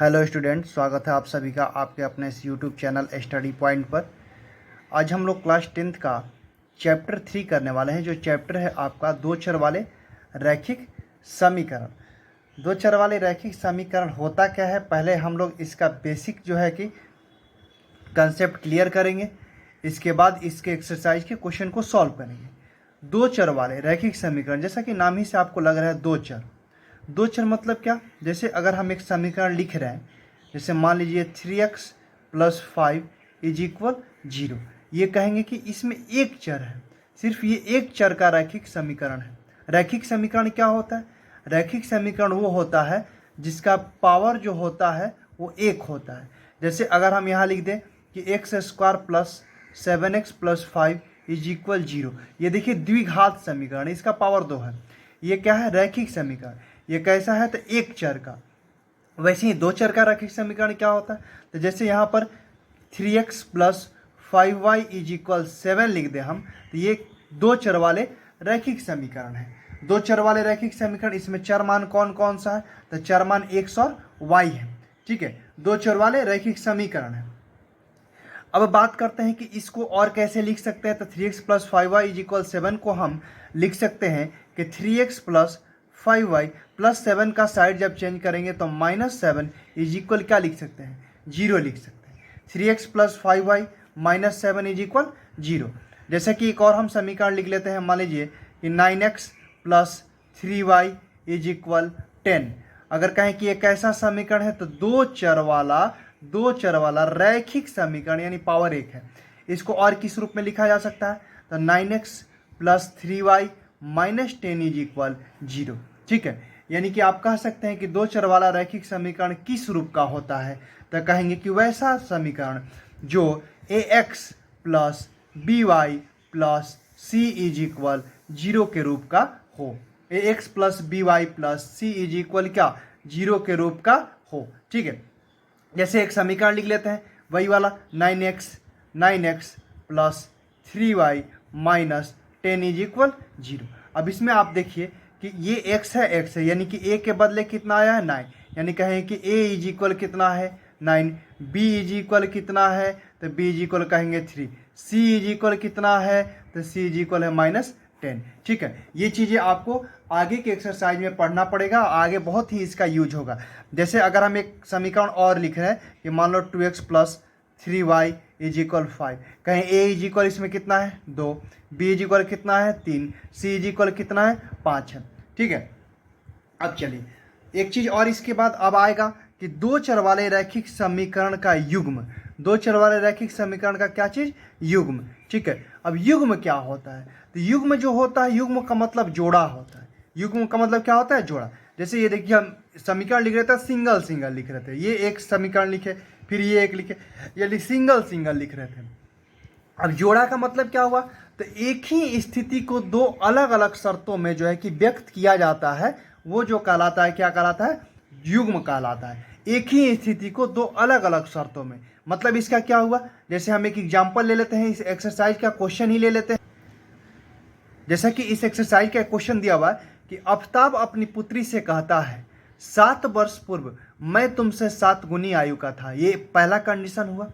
Hello student, स्वागत है आप सभी का आपके अपने इस यूट्यूब चैनल स्टडी पॉइंट पर। आज हम लोग क्लास 10th का चैप्टर 3 करने वाले हैं, जो चैप्टर है आपका दो चर वाले रैखिक समीकरण। दो चर वाले रैखिक समीकरण होता क्या है, पहले हम लोग इसका बेसिक जो है कि कंसेप्ट क्लियर करेंगे। इसके बाद इसके एक्सरसाइज के क्वेश्चन को सॉल्व करेंगे। दो चर वाले रैखिक समीकरण, जैसा कि नाम ही से आपको लग रहा है दो चर। दो चर मतलब क्या, जैसे अगर हम एक समीकरण लिख रहे हैं, जैसे मान लीजिए 3x + 5 = 0। ये कहेंगे कि इसमें एक चर है, सिर्फ ये एक चर का रैखिक समीकरण है। रैखिक समीकरण क्या होता है? रैखिक समीकरण वो होता है जिसका पावर जो होता है वो एक होता है। जैसे अगर हम यहाँ लिख दें कि x² + 7x + 5 = 0, ये देखिए द्विघात समीकरण, इसका पावर 2 है। ये क्या है? रैखिक समीकरण। ये कैसा है? तो एक चर का। वैसे ही दो चर का रैखिक समीकरण क्या होता है? तो जैसे यहाँ पर 3x + 5y = 7 लिख दें हम, तो ये दो चर वाले रैखिक समीकरण है। दो चर वाले रैखिक समीकरण, इसमें चर मान कौन कौन सा है? तो चर मान x और y है। ठीक है, दो चर वाले रैखिक समीकरण है। अब बात करते हैं कि इसको और कैसे लिख सकते हैं। तो 3x + 5y = 7 को हम लिख सकते हैं कि 3x + 5y + 7 का साइड जब चेंज करेंगे तो -7 = क्या लिख सकते हैं? 0 लिख सकते हैं। 3x + 5y - 7 = 0। जैसे कि एक और हम समीकरण लिख लेते हैं, मान लीजिए कि 9x + 3y = 10। अगर कहें कि एक ऐसा समीकरण है तो दो चर वाला रैखिक समीकरण, यानी पावर एक है। इसको और किस रूप में लिखा जा सकता है? तो 9x + 3y - 10 = 0। ठीक है, यानी कि आप कह सकते हैं कि दो चर वाला रैखिक समीकरण किस रूप का होता है? तो कहेंगे कि वैसा समीकरण जो ax + by + c = 0 के रूप का हो। ax + by + c = क्या? 0 के रूप का हो। ठीक है, जैसे एक समीकरण लिख लेते हैं, वही वाला 9x + 3y - 10 = 0। अब इसमें आप देखिए कि ये x है, यानी कि a के बदले कितना आया है? 9। यानी कहें कि a = कितना है? 9। b = कितना है? तो b कहेंगे 3। c कितना है? तो c है -10। ठीक है, ये चीज़ें आपको आगे के एक्सरसाइज में पढ़ना पड़ेगा, आगे बहुत ही इसका यूज होगा। जैसे अगर हम एक समीकरण और लिख रहे हैं कि मान लो 2x + 3y = 5, कहें a इसमें कितना है? 2, b कितना है? 3, c कितना है? 5 है। ठीक है, अब चलिए एक चीज़ और इसके बाद अब आएगा कि दो चर वाले रैखिक समीकरण का युग्म। दो चर वाले रैखिक समीकरण का क्या चीज़? युग्म। ठीक है, अब युग्म क्या होता है? तो युग्म जो होता है, युग्म का मतलब जोड़ा होता है। युग्म का मतलब क्या होता है? जोड़ा। जैसे ये देखिए, हम समीकरण लिख रहे थे, सिंगल सिंगल लिख रहे थे। ये एक समीकरण लिखे, फिर ये एक लिखे, यानी सिंगल सिंगल लिख रहे थे। अब जोड़ा का मतलब क्या हुआ? तो एक ही स्थिति को दो अलग अलग शर्तों में जो है कि व्यक्त किया जाता है, वो जो कहलाता है, क्या कहलाता है? युग्म कहलाता है। एक ही स्थिति को दो अलग अलग शर्तों में, मतलब इसका क्या हुआ? जैसे हम एक एग्जांपल ले लेते हैं, इस एक्सरसाइज का क्वेश्चन ही ले लेते हैं। जैसा कि इस एक्सरसाइज का क्वेश्चन दिया हुआ है कि आफताब अपनी पुत्री से कहता है, 7 वर्ष पूर्व मैं तुमसे 7 गुनी आयु का था। ये पहला कंडीशन हुआ।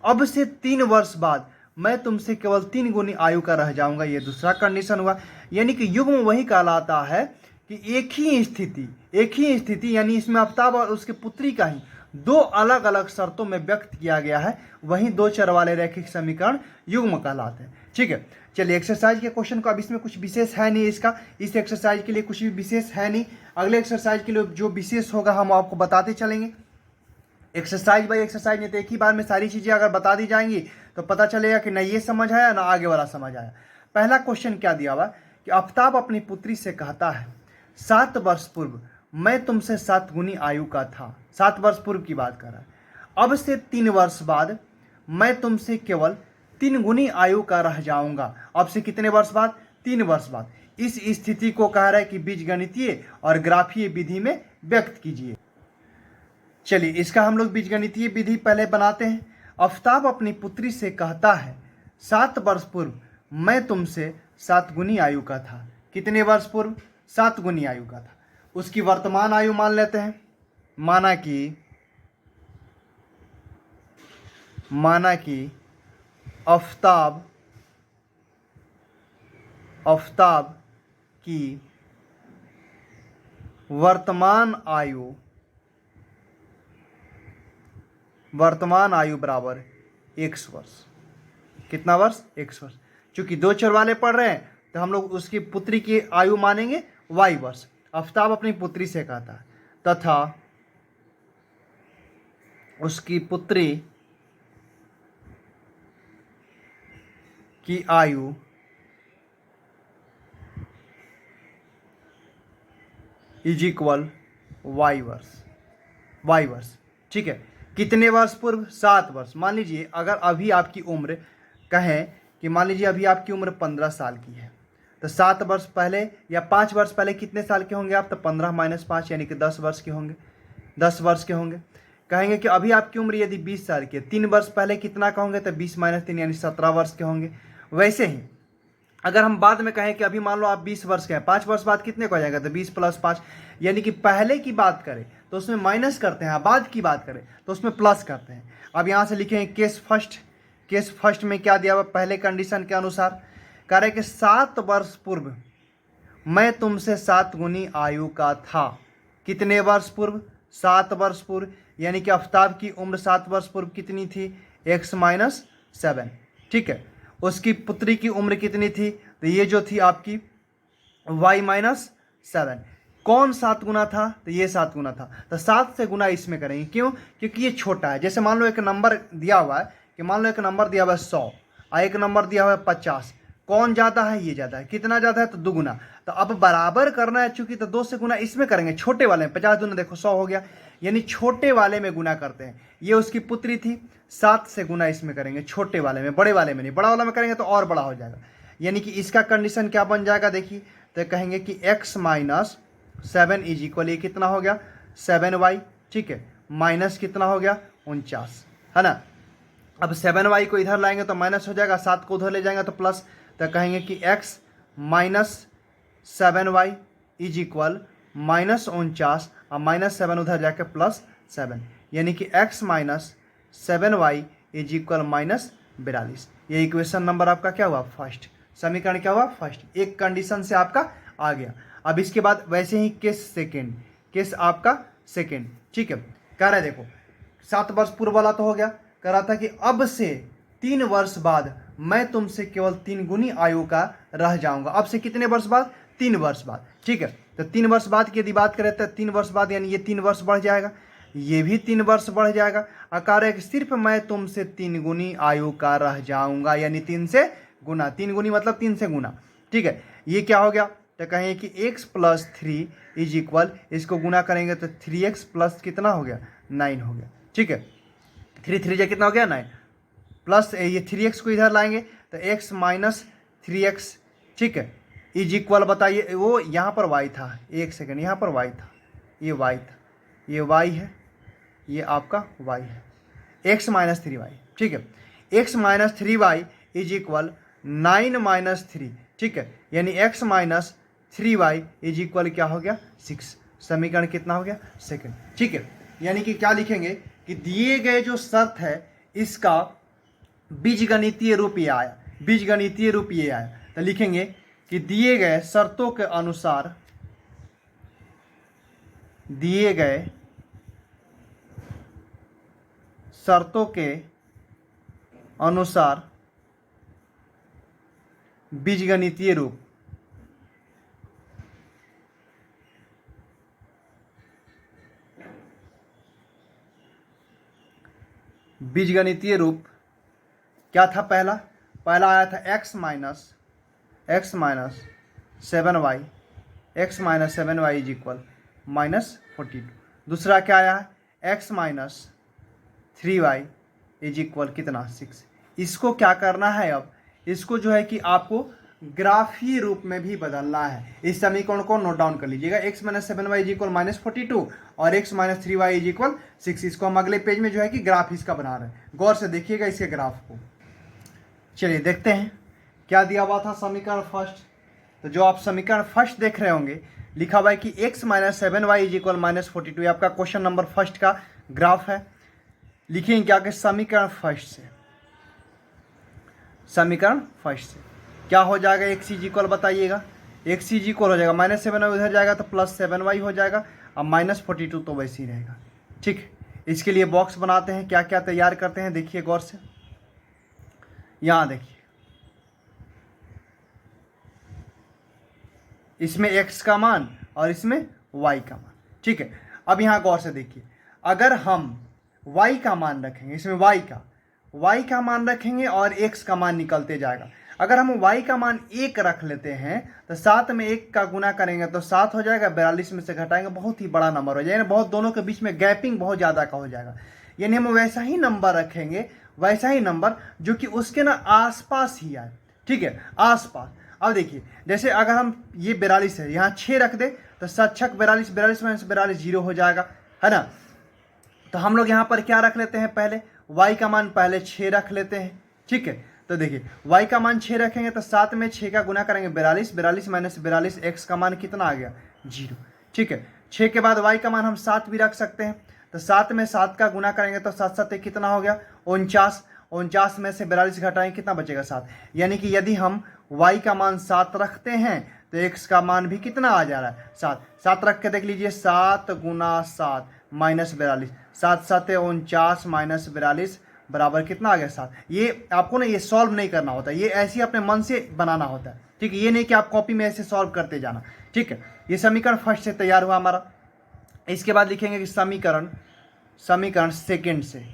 अब से 3 वर्ष बाद मैं तुमसे केवल 3 गुनी आयु का रह जाऊंगा। ये दूसरा कंडीशन हुआ। यानी कि युग्म वही कहलाता है कि एक ही स्थिति यानी इसमें आफताब और उसके पुत्री का ही दो अलग अलग शर्तों में व्यक्त किया गया है, वहीं दो चर वाले रैखिक समीकरण युग्म कहलाते हैं। ठीक है, चलिए एक्सरसाइज के क्वेश्चन को, अब इसमें कुछ विशेष है नहीं, इसका इस एक्सरसाइज के लिए कुछ भी विशेष है नहीं। अगले एक्सरसाइज के लिए जो विशेष होगा हम आपको बताते चलेंगे, एक्सरसाइज बाय एक्सरसाइज। नहीं तो एक ही बार में सारी चीज़ें अगर बता दी जाएंगी तो पता चलेगा कि ना ये समझ आया ना आगे वाला समझ आया। पहला क्वेश्चन क्या दिया हुआ कि आफताब अपनी पुत्री से कहता है, 7 वर्ष पूर्व मैं तुमसे 7 गुनी आयु का था। 7 वर्ष पूर्व की बात कर रहा है। अब से 3 वर्ष बाद मैं तुमसे केवल 3 गुनी आयु का रह जाऊंगा। अब से कितने वर्ष बाद? 3 वर्ष बाद। इस स्थिति को कह रहा है कि बीजगणितीय और ग्राफीय विधि में व्यक्त कीजिए। चलिए इसका हम लोग बीजगणितीय विधि पहले बनाते हैं। आफताब अपनी पुत्री से कहता है, 7 वर्ष पूर्व मैं तुमसे 7 गुनी आयु का था। कितने वर्ष पूर्व? 7 गुनी आयु का था। उसकी वर्तमान आयु मान लेते हैं। माना कि माना कि आफताब की वर्तमान आयु बराबर x वर्ष। कितना वर्ष? x वर्ष। चूंकि दो चर वाले पढ़ रहे हैं तो हम लोग उसकी पुत्री की आयु मानेंगे y वर्ष। आफताब अपनी पुत्री से कहता है तथा उसकी पुत्री की आयु इज इक्वल y वर्ष। ठीक है, कितने वर्ष पूर्व? 7 वर्ष। मान लीजिए अगर अभी आपकी उम्र कहें कि मान लीजिए अभी आपकी उम्र 15 साल की है तो 7 वर्ष पहले या 5 वर्ष पहले कितने साल के होंगे आप? तो 15 - 5 यानी कि 10 वर्ष के होंगे। 10 वर्ष के होंगे। कहेंगे कि अभी आपकी उम्र यदि 20 साल की है, 3 वर्ष पहले कितना का होंगे? तो 20 - 3 यानी 17 वर्ष के होंगे। वैसे ही अगर हम बाद में कहें कि अभी मान लो आप 20 वर्ष के हैं, 5 वर्ष बाद कितने को आ जाएगा? तो 20 + 5 यानी कि पहले की बात करें तो उसमें माइनस करते हैं, बाद की बात करें तो उसमें प्लस करते हैं। अब यहाँ से लिखेंगे केस फर्स्ट में क्या दिया हुआ? पहले कंडीशन के अनुसार कह रहे कि 7 वर्ष पूर्व मैं तुमसे 7 गुनी आयु का था। कितने वर्ष पूर्व? 7 वर्ष पूर्व। यानी कि आफताब की उम्र 7 वर्ष पूर्व कितनी थी? x - 7। ठीक है, उसकी पुत्री की उम्र कितनी थी? तो ये जो थी आपकी y - 7। कौन 7 गुना था? तो ये 7 गुना था। तो 7 से गुना इसमें करेंगे। क्यों? क्योंकि ये छोटा है। जैसे मान लो एक नंबर दिया हुआ है कि मान लो एक नंबर दिया हुआ है 100 और एक नंबर दिया हुआ है 50। कौन ज़्यादा है? ये ज़्यादा है। कितना ज़्यादा है? तो 2 गुना। तो अब बराबर करना है चूंकि, तो 2 से गुना इसमें करेंगे, छोटे वाले में। 50 दूना देखो 100 हो गया, यानी छोटे वाले में गुना करते हैं। ये उसकी पुत्री थी, 7 से गुना इसमें करेंगे, छोटे वाले में, बड़े वाले में नहीं। बड़ा वाला में करेंगे तो और बड़ा हो जाएगा। यानी कि इसका कंडीशन क्या बन जाएगा? देखिए, तो कहेंगे कि x - 7 इज इक्वल, ये कितना हो गया? 7y। ठीक है, माइनस कितना हो गया? 49, है ना। अब 7y को इधर लाएंगे तो माइनस हो जाएगा, 7 को उधर ले जाएंगे तो प्लस। तो कहेंगे कि x - 7y इज इक्वल -49 और -7 उधर जाके +7, यानी कि x - 7y इज इक्वल -42। ये इक्वेशन नंबर आपका क्या हुआ? फर्स्ट। समीकरण क्या हुआ? फर्स्ट। एक कंडीशन से आपका आ गया। अब इसके बाद वैसे ही केस आपका सेकेंड। ठीक है, कह रहा है देखो 7 वर्ष पूर्व वाला तो हो गया। कह रहा था कि अब से 3 वर्ष बाद मैं तुमसे केवल 3 गुनी आयु का रह जाऊंगा। अब से कितने वर्ष बाद? 3 वर्ष बाद। ठीक है, तो 3 वर्ष बाद की यदि बात करें तो 3 वर्ष बाद यानी ये 3 वर्ष बढ़ जाएगा, ये भी 3 वर्ष बढ़ जाएगा। कह रहे कि सिर्फ मैं तुमसे 3 गुनी आयु का रह जाऊंगा, यानी 3 से गुना। 3 गुनी मतलब 3 से गुना। ठीक है, ये क्या हो गया? तो कहें कि x + 3 इज इक्वल, इसको गुना करेंगे तो 3x प्लस कितना हो गया? 9 हो गया। ठीक है, 3 3 कितना हो गया? 9 प्लस ये 3x को इधर लाएंगे तो x - 3x। ठीक है, इज इक्वल, बताइए वो यहाँ पर y था, एक सेकेंड, यहाँ पर y था, ये y था, ये y है, ये आपका y है, x - 3y। ठीक है, x - 3y इज इक्वल 9 - 3। ठीक है, यानी x - 3y इज इक्वल क्या हो गया? 6। समीकरण कितना हो गया? सेकंड। ठीक है, यानी कि क्या लिखेंगे कि दिए गए जो शर्त है इसका बीजगणितीय रूप ये आया। बीजगणितीय रूप ये आया तो लिखेंगे कि दिए गए शर्तों के अनुसार, दिए गए शर्तों के अनुसार बीजगणितीय रूप, बीजगणितीय रूप क्या था? पहला आया था x - 7y, x - 7y is equal -42। दूसरा क्या आया है? x - 3y इज इक्वल कितना? 6। इसको क्या करना है? अब इसको जो है कि आपको ग्राफीय रूप में भी बदलना है। इस समीकरण को नोट डाउन कर लीजिएगा, x - 7y इज इक्वल -42 और x - 3y इज इक्वल 6। इसको हम अगले पेज में जो है कि ग्राफ इसका बना रहे हैं, गौर से देखिएगा इसके ग्राफ को। चलिए देखते हैं क्या दिया हुआ था समीकरण फर्स्ट। तो जो आप समीकरण फर्स्ट देख रहे होंगे लिखा हुआ है कि x - 7y इज इक्वल -42, आपका क्वेश्चन नंबर फर्स्ट का ग्राफ है। लिखेंगे क्या कि समीकरण फर्स्ट से, समीकरण फर्स्ट से क्या हो जाएगा, एक्स इज इक्वल बताइएगा, एक्स इज इक्वल हो जाएगा -7 उधर जाएगा तो +7y हो जाएगा, अब -42 तो वैसे ही रहेगा। ठीक, इसके लिए बॉक्स बनाते हैं, क्या क्या तैयार करते हैं देखिए गौर से। यहाँ देखिए इसमें x का मान और इसमें y का मान। ठीक है, अब यहाँ गौर से देखिए, अगर हम y का मान रखेंगे, इसमें y का मान रखेंगे और x का मान निकलते जाएगा। अगर हम y का मान 1 रख लेते हैं तो 7 में 1 का गुना करेंगे तो 7 हो जाएगा, 42 में से घटाएंगे बहुत ही बड़ा नंबर हो जाएगा, बहुत दोनों के बीच में गैपिंग बहुत ज़्यादा का हो जाएगा। यानी हम वैसा ही नंबर रखेंगे, वैसा ही नंबर जो कि उसके ना आसपास ही आए। ठीक है, आसपास। अब देखिए जैसे अगर हम ये 42 है, यहाँ 6 रख दे तो 7 छक 42, 42 में से 42 0 हो जाएगा, है ना। तो हम लोग यहाँ पर क्या रख लेते हैं, पहले y का मान पहले 6 रख लेते हैं। ठीक है, तो देखिए y का मान 6 रखेंगे तो 7 में 6 का गुना करेंगे 42, 42 माइनस 42, x का मान कितना आ गया 0। ठीक है, 6 के बाद y का मान हम 7 भी रख सकते हैं, तो 7 में 7 का गुना करेंगे तो 7 7 कितना हो गया 49, 49 में से 42 घटाएंगे कितना बचेगा 7। यानी कि यदि हम y का मान 7 रखते हैं तो x का मान भी कितना आ जा रहा है 7। 7 रख के देख लीजिए, 7 गुना 7 माइनस 42, 7 7 49 माइनस 42 बराबर कितना आ गया 7। ये आपको ना ये सॉल्व नहीं करना होता, ये ऐसे ही अपने मन से बनाना होता है। ठीक है, ये नहीं कि आप कॉपी में ऐसे सॉल्व करते जाना। ठीक है, ये समीकरण फर्स्ट से तैयार हुआ हमारा। इसके बाद लिखेंगे कि समीकरण सेकेंड से,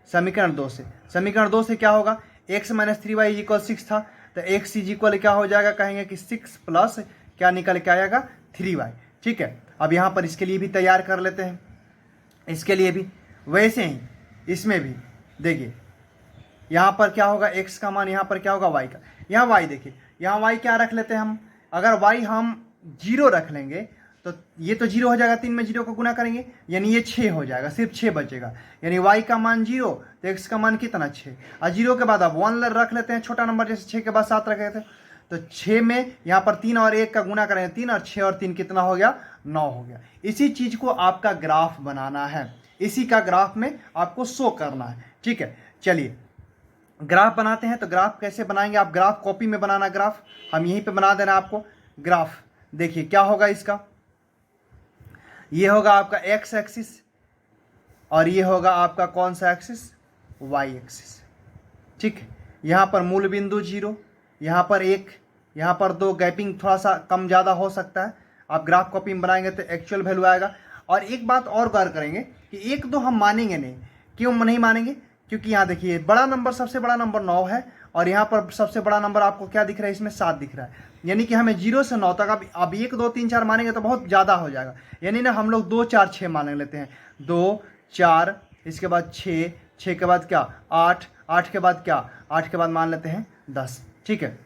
समीकरण 2 से। समीकरण 2 से क्या होगा, x माइनस 3y इक्वल 6 था, तो x इज इक्वल क्या हो जाएगा, कहेंगे कि 6 प्लस क्या निकल के आएगा 3y। ठीक है, अब यहाँ पर इसके लिए भी तैयार कर लेते हैं, इसके लिए भी वैसे ही इसमें भी देखिए यहाँ पर क्या होगा x का मान, यहाँ पर क्या होगा y का। यहाँ y देखिए, यहाँ y क्या रख लेते हैं हम, अगर y हम 0 रख लेंगे तो ये तो 0 हो जाएगा, 3 में 0 को गुना करेंगे यानी ये 6 हो जाएगा, सिर्फ 6 बचेगा। यानी y का मान 0 तो x का मान कितना 6, और 0 के बाद अब 1 रख लेते हैं, छोटा नंबर, जैसे 6 के बाद 7 रखे थे तो 6 में यहाँ पर 3 और 1 का गुना करेंगे 3, और 6 और 3 कितना हो गया 9 हो गया। इसी चीज को आपका ग्राफ बनाना है, इसी का ग्राफ में आपको शो करना है। ठीक है, चलिए ग्राफ बनाते हैं। तो ग्राफ कैसे बनाएंगे, आप ग्राफ कॉपी में बनाना, ग्राफ हम यहीं पे बना देना आपको। ग्राफ देखिए क्या होगा इसका, ये होगा आपका x एक्सिस और ये होगा आपका कौन सा एक्सिस, y एक्सिस। ठीक है, यहाँ पर मूल बिंदु 0, यहाँ पर 1, यहाँ पर 2, गैपिंग थोड़ा सा कम ज़्यादा हो सकता है। आप ग्राफ कॉपी में बनाएंगे तो एक्चुअल वैल्यू आएगा। और एक बात और गौर करेंगे कि 1 2 हम मानेंगे नहीं, क्यों नहीं मानेंगे, क्योंकि यहाँ देखिए बड़ा नंबर, सबसे बड़ा नंबर 9 है और यहाँ पर सबसे बड़ा नंबर आपको क्या दिख रहा है, इसमें 7 दिख रहा है। यानी कि हमें 0 से 9 तक अब 1 2 3 4 मानेंगे तो बहुत ज़्यादा हो जाएगा। यानी ना हम लोग 2 4 6 मान लेते हैं, 2 4, इसके बाद 6, 6 के बाद क्या 8, 8 के बाद क्या 8 के बाद मान लेते हैं 10। ठीक है,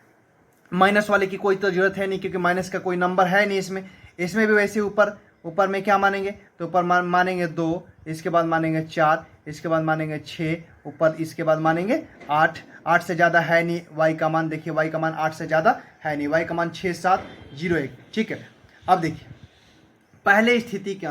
माइनस वाले की कोई तो जरूरत है नहीं, क्योंकि माइनस का कोई नंबर है नहीं इसमें। इसमें भी वैसे ऊपर में क्या मानेंगे, तो ऊपर मानेंगे 2, इसके बाद मानेंगे 4, इसके बाद मानेंगे 6, ऊपर इसके बाद मानेंगे 8, 8 से ज़्यादा है नहीं y का मान। देखिए y का मान 8 से ज़्यादा है नहीं, y का मान 6 7 0 1। ठीक है, अब देखिए पहले स्थिति के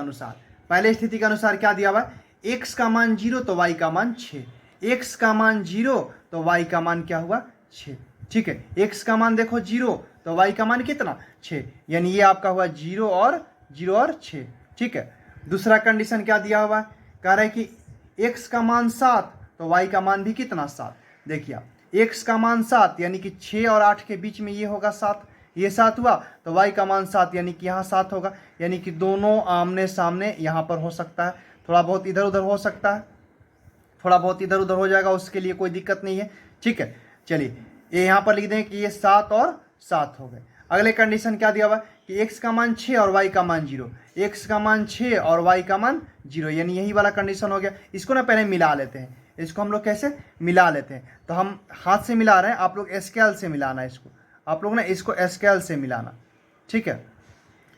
अनुसार क्या दिया हुआ है, x का मान 0 तो y का मान 6, x का मान 0 तो y का मान क्या हुआ 6। ठीक है, x का मान देखो 0 तो y का मान कितना 6, यानी ये आपका हुआ 0 और 6। ठीक है, दूसरा कंडीशन क्या दिया हुआ है, कह रहा है कि x का मान 7 तो y का मान भी कितना 7। देखिए x का मान 7 यानी कि 6 और 8 के बीच में ये होगा 7, ये 7 हुआ तो y का मान 7 यानी कि यहाँ 7 होगा। यानी कि दोनों आमने सामने यहाँ पर हो सकता है, थोड़ा बहुत इधर उधर हो सकता है, थोड़ा बहुत इधर उधर हो जाएगा, उसके लिए कोई दिक्कत नहीं है। ठीक है, चलिए ये यहाँ पर लिख दें कि ये 7 और 7 हो गए। अगले कंडीशन क्या दिया हुआ कि x का मान 6 और y का मान 0, x का मान 6 और y का मान 0, यानी यही वाला कंडीशन हो गया। इसको ना पहले मिला लेते हैं, इसको हम लोग कैसे मिला लेते हैं, तो हम हाथ से मिला रहे हैं, आप लोग स्केल से मिलाना इसको, आप लोग ना इसको स्केल से मिलाना। ठीक है,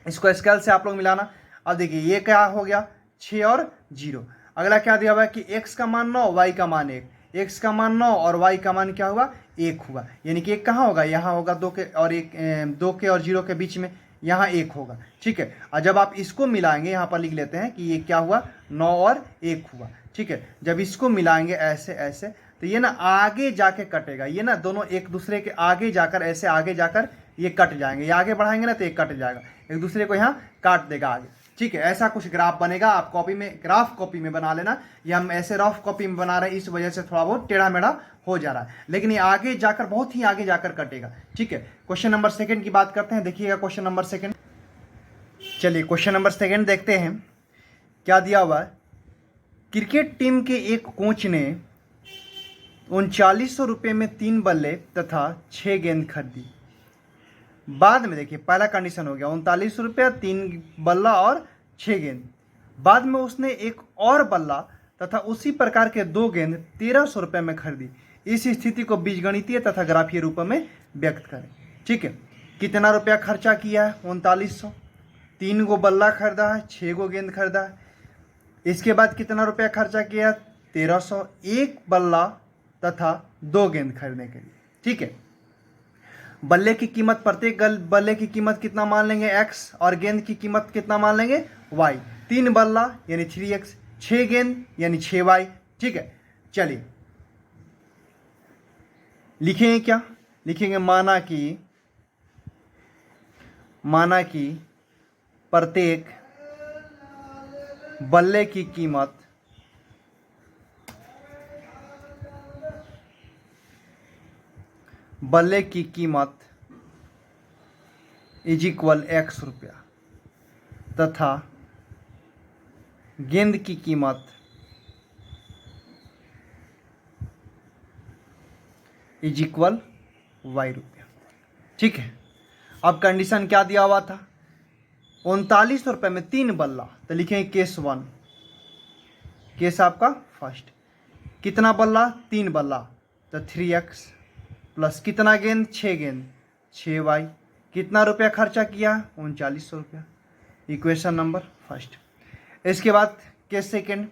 इसको स्केल से आप लोग मिलाना। अब देखिए ये क्या हो गया 6 और 0। अगला क्या दिया हुआ है कि x का मान 9 y का मान 1, x का मान 9 और y का मान क्या हुआ 1 हुआ। यानी कि 1 कहाँ होगा, यहाँ होगा 2 के और 0 के बीच में, यहाँ 1 होगा। ठीक है, और जब आप इसको मिलाएंगे यहाँ पर लिख लेते हैं कि ये क्या हुआ 9 और 1 हुआ। ठीक है। जब इसको मिलाएंगे ऐसे ऐसे तो ये ना आगे जाके कटेगा, ये ना दोनों एक दूसरे के आगे जाकर ऐसे आगे जाकर ये कट जाएंगे, ये आगे बढ़ाएंगे ना तो ये कट जाएगा, एक दूसरे को यहाँ काट देगा आगे, ठीक है। ऐसा कुछ ग्राफ बनेगा। आप कॉपी में, ग्राफ कॉपी में बना लेना। ये हम ऐसे रफ कॉपी में बना रहे हैं, इस वजह से थोड़ा बहुत टेढ़ा मेढ़ा हो जा रहा है, लेकिन ये आगे जाकर बहुत ही आगे जाकर कटेगा, ठीक है। क्वेश्चन नंबर सेकंड की बात करते हैं। देखिएगा क्वेश्चन नंबर सेकंड। चलिए क्वेश्चन नंबर सेकंड देखते हैं क्या दिया हुआ है। क्रिकेट टीम के एक कोच ने 3900 रुपये में 3 बल्ले तथा 6 गेंद खरीदी। बाद में देखिए पहला कंडीशन हो गया 3900 रुपया, 3 बल्ला और 6 गेंद। बाद में उसने एक और बल्ला तथा उसी प्रकार के 2 गेंद 1300 रुपये में खरीदी। इस स्थिति को बीजगणितीय तथा ग्राफीय रूप में व्यक्त करें, ठीक है। कितना रुपया खर्चा किया है? 3900। 3 गो बल्ला खरीदा है, 6 गो गेंद खरीदा है। इसके बाद कितना रुपया खर्चा किया? 1300, एक बल्ला तथा 2 गेंद खरीदने के लिए, ठीक है। बल्ले की कीमत, प्रत्येक बल्ले की कीमत कितना मान लेंगे? x, और गेंद की कीमत कितना मान लेंगे? y। 3 बल्ला यानी 3x, 6 गेंद यानी 6y, ठीक है। चलिए लिखेंगे क्या? लिखेंगे माना कि प्रत्येक बल्ले की कीमत इज इक्वल x रुपया तथा गेंद की कीमत इज इक्वल y रुपया, ठीक है। अब कंडीशन क्या दिया हुआ था? 3900 रुपये में 3 बल्ला, तो लिखेंगे केस 1, केस आपका फर्स्ट। कितना बल्ला? 3 बल्ला, तो 3x प्लस कितना गेंद? 6 गेंद, 6y। कितना रुपया खर्चा किया? 3900 रुपया। Equation number first. इसके बाद केस सेकंड।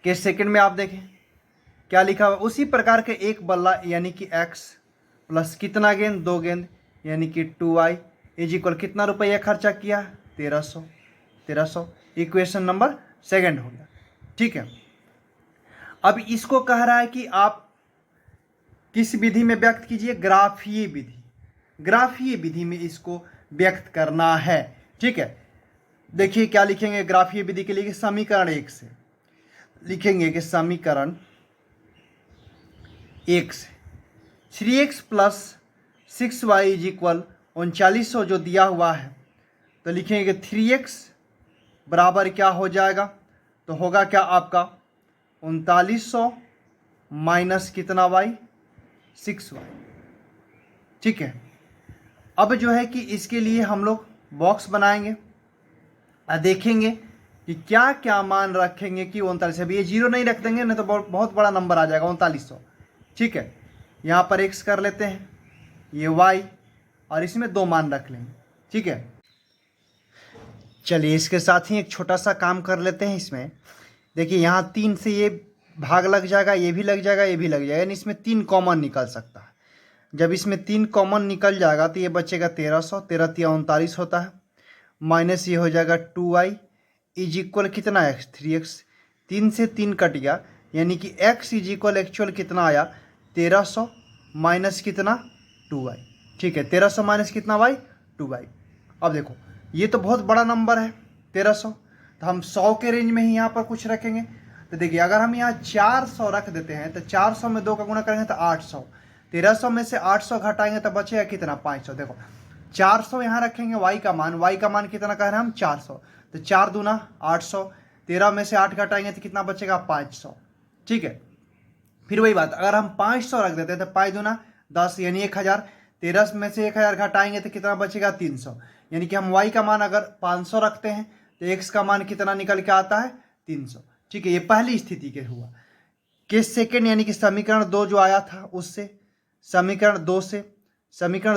केस सेकंड में आप देखें क्या लिखा हुआ? उसी प्रकार के एक बल्ला यानी कि x प्लस कितना गेंद? 2 गेंद यानी कि 2y इज इक्वल कितना रुपया खर्चा किया? 1300। इक्वेशन नंबर सेकंड हो गया, ठीक है। अब इसको कह रहा है कि आप किस विधि में व्यक्त कीजिए? ग्राफीय विधि। ग्राफीय विधि में इसको व्यक्त करना है, ठीक है। देखिए क्या लिखेंगे ग्राफीय विधि के लिए? समीकरण 1 से लिखेंगे कि समीकरण 1 से 3x plus 6y is equal 3900 जो दिया हुआ है, तो लिखेंगे कि 3x बराबर क्या हो जाएगा? तो होगा क्या आपका 3900 माइनस कितना y? 6y, ठीक है। अब जो है कि इसके लिए हम लोग बॉक्स बनाएंगे और देखेंगे कि क्या क्या मान रखेंगे कि 39। अभी ये 0 नहीं रख देंगे नहीं तो बहुत बड़ा नंबर आ जाएगा 3900, ठीक है। यहाँ पर x कर लेते हैं, ये y, और इसमें 2 मान रख लेंगे, ठीक है। चलिए इसके साथ ही एक छोटा सा काम कर लेते हैं। इसमें देखिए यहाँ 3 से ये भाग लग जाएगा, ये भी लग जाएगा, ये भी लग जाएगा, यानी इसमें 3 कॉमन निकल सकता है। जब इसमें 3 कॉमन निकल जाएगा तो ये बचेगा 1300, 13 × 39 होता है, माइनस ये हो जाएगा 2y इज इक्वल कितना? x, 3x। 3 से 3 कट गया यानी कि x इज इक्वल एक्चुअल कितना आया? 1300 माइनस कितना? 2y, ठीक है। 1300 माइनस कितना y? 2y। अब देखो ये तो बहुत बड़ा नंबर है 1300, तो हम 100 के रेंज में ही यहाँ पर कुछ रखेंगे। तो देखिए अगर हम यहाँ 400 रख देते हैं तो 400 में 2 का गुणा करेंगे तो 800। 1300 में से 800 घटाएंगे तो बचेगा कितना? 500। देखो 400 यहाँ रखेंगे, y का मान कितना कह रहे हैं हम? 400। तो 4 दूना 800, 13 में से 8 घटाएंगे तो कितना बचेगा? 500, ठीक है। फिर वही बात, अगर हम 500 रख देते हैं तो 5 दूना 10 यानी 1000। 13 में से 1000 घटाएंगे तो कितना बचेगा? 300। यानी कि हम y का मान अगर 500 रखते हैं तो x का मान कितना निकल के आता है? 300, ठीक है। ये पहली स्थिति के हुआ। केस सेकंड यानी कि समीकरण 2 जो आया था उससे, समीकरण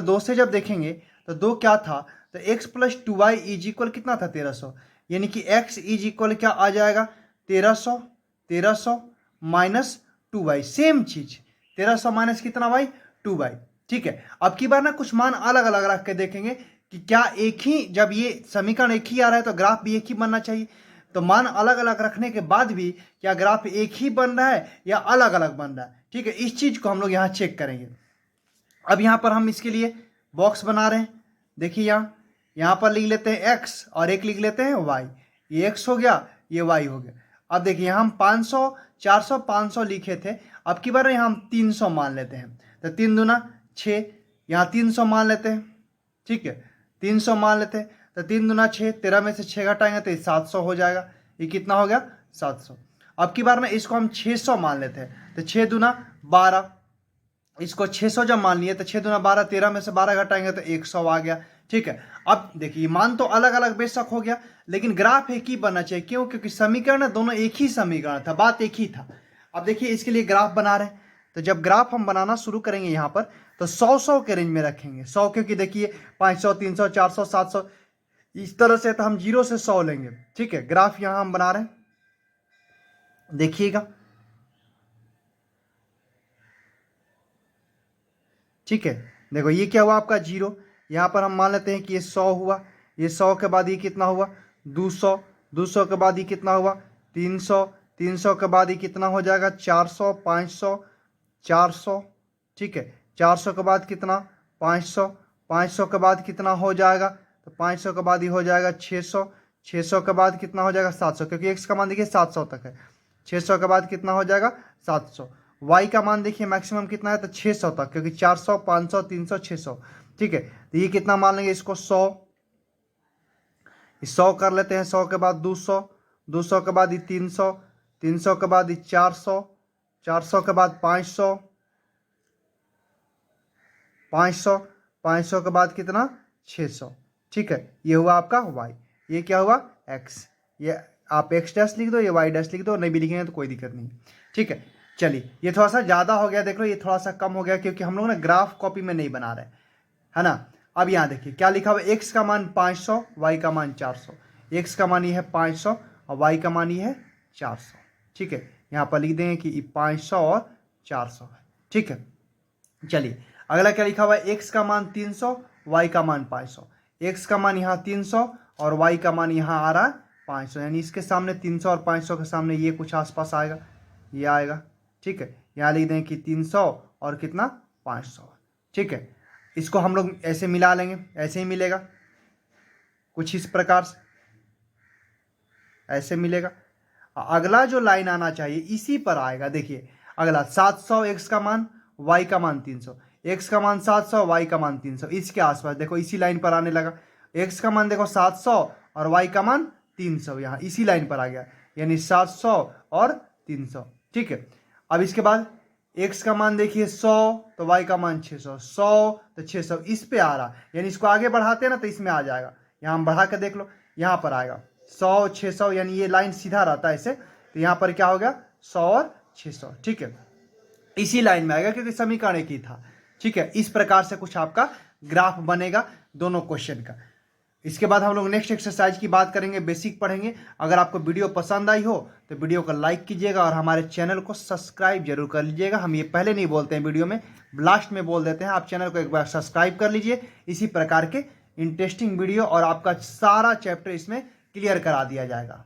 2 से जब देखेंगे तो 2 क्या था? तो x plus 2y is equal कितना था? 1300, यानी कि x इज इक्वल क्या आ जाएगा? 1300 माइनस 2y, सेम चीज 1300 माइनस कितना y? 2y, ठीक है। अब की बार ना कुछ मान अलग अलग रख के देखेंगे कि क्या एक ही, जब ये समीकरण एक ही आ रहा है तो ग्राफ भी एक ही बनना चाहिए। तो मान अलग अलग रखने के बाद भी क्या ग्राफ एक ही बन रहा है या अलग अलग बन रहा है, ठीक है, इस चीज़ को हम लोग यहाँ चेक करेंगे। अब यहाँ पर हम इसके लिए बॉक्स बना रहे हैं। देखिए यहाँ पर लिख लेते हैं x और एक लिख लेते हैं y। ये x हो गया, ये y हो गया। अब देखिए यहाँ हम 500 400 500 लिखे थे, अब की बार यहाँ हम 300 मान लेते हैं। तो 3 दूना 6, यहाँ 300 मान लेते हैं, ठीक है, 300 मान लेते हैं। तो 3 दूना 6, 13 में से 6 घटाएंगे तो ये 700 हो जाएगा। ये कितना हो गया? 700। अब की बार में इसको हम 600 मान लेते हैं। तो 6 दूना 12, इसको 600 जब मान लिए तो 6 दूना 12, 13 में से 12 घटाएंगे तो 100 आ गया, ठीक है। अब देखिए मान तो अलग अलग बेशक हो गया, लेकिन ग्राफ एक ही बनना चाहिए। क्यों? क्योंकि समीकरण दोनों एक ही समीकरण था, बात एक ही था। अब देखिए इसके लिए ग्राफ बना रहे हैं, तो जब ग्राफ हम बनाना शुरू करेंगे यहाँ पर तो 100 के रेंज में रखेंगे। 100 क्योंकि देखिए 500 300 400 700 इस तरह से, तो हम 0 से 100 लेंगे, ठीक है। ग्राफ यहाँ हम बना रहे हैं, देखिएगा, ठीक है। देखो ये क्या हुआ आपका 0। यहाँ पर हम मान लेते हैं कि ये 100 हुआ, ये 100 के बाद ये कितना हुआ 200, 200 के बाद ये कितना हुआ 300, 300 के बाद ये कितना हो जाएगा 400, 500, 400, ठीक है। 400 के बाद कितना 500, 500 के बाद कितना हो जाएगा, तो 500 के बाद ये हो जाएगा 600, 600 के बाद कितना हो जाएगा 700, क्योंकि x का मान देखिए 700 तक है। 600 के बाद कितना हो जाएगा 700। y का मान देखिए मैक्सिमम कितना है, तो 600 तक, क्योंकि 400 500 300 600, ठीक है। तो ये कितना मान लेंगे इसको 100 कर लेते हैं। 100 के बाद 200, 200 के बाद ये 300, 300 के बाद ये 400, 400 के बाद 500, 500, 500 के बाद कितना 600, ठीक है। ये हुआ आपका y, ये क्या हुआ x। ये आप x डैश लिख दो, ये y डैश लिख दो, नहीं भी लिखेंगे तो कोई दिक्कत नहीं, ठीक है। चलिए ये थोड़ा सा ज़्यादा हो गया, देख लो ये थोड़ा सा कम हो गया, क्योंकि हम लोग ना ग्राफ कॉपी में नहीं बना रहे, है ना। अब यहाँ देखिए क्या लिखा हुआ, x का मान 500, y का मान 400। x का मान ये है 500 और y का मान ये है 400, ठीक है। यहाँ पर लिख देंगे कि 500 और 400 है, ठीक है। चलिए अगला क्या लिखा हुआ है, x का मान 300, y का मान 500। x का मान यहाँ 300 और y का मान यहाँ आ रहा है 500, यानी इसके सामने 300 और 500 के सामने ये कुछ आसपास आएगा, ये आएगा, ठीक है। यहाँ लिख दें कि 300 और कितना 500, ठीक है। इसको हम लोग ऐसे मिला लेंगे, ऐसे ही मिलेगा कुछ इस प्रकार से, ऐसे मिलेगा। अगला जो लाइन आना चाहिए इसी पर आएगा। देखिए अगला 700, x का मान, y का मान 300, x का मान 700, y का मान 300, इसके आसपास देखो इसी लाइन पर आने लगा। x का मान देखो 700 और y का मान 300, यहाँ इसी लाइन पर आ गया, यानी 700 और 300, ठीक है। अब इसके बाद x का मान देखिए 100 तो y का मान 600, 100 तो 600, इस पे आ रहा, यानी इसको आगे बढ़ाते हैं ना तो इसमें आ जाएगा। यहाँ हम बढ़ा के देख लो, यहाँ पर आएगा 100 600, यानी ये लाइन सीधा रहता है ऐसे, तो यहाँ पर क्या हो गया 100 और 600, ठीक है। इसी लाइन में आएगा क्योंकि समीकरण एक ही था, ठीक है। इस प्रकार से कुछ आपका ग्राफ बनेगा दोनों क्वेश्चन का। इसके बाद हम लोग नेक्स्ट एक्सरसाइज की बात करेंगे, बेसिक पढ़ेंगे। अगर आपको वीडियो पसंद आई हो तो वीडियो को लाइक कीजिएगा और हमारे चैनल को सब्सक्राइब जरूर कर लीजिएगा। हम ये पहले नहीं बोलते हैं वीडियो में, लास्ट में बोल देते हैं। आप चैनल को एक बार सब्सक्राइब कर लीजिए, इसी प्रकार के इंटरेस्टिंग वीडियो और आपका सारा चैप्टर इसमें क्लियर करा दिया जाएगा।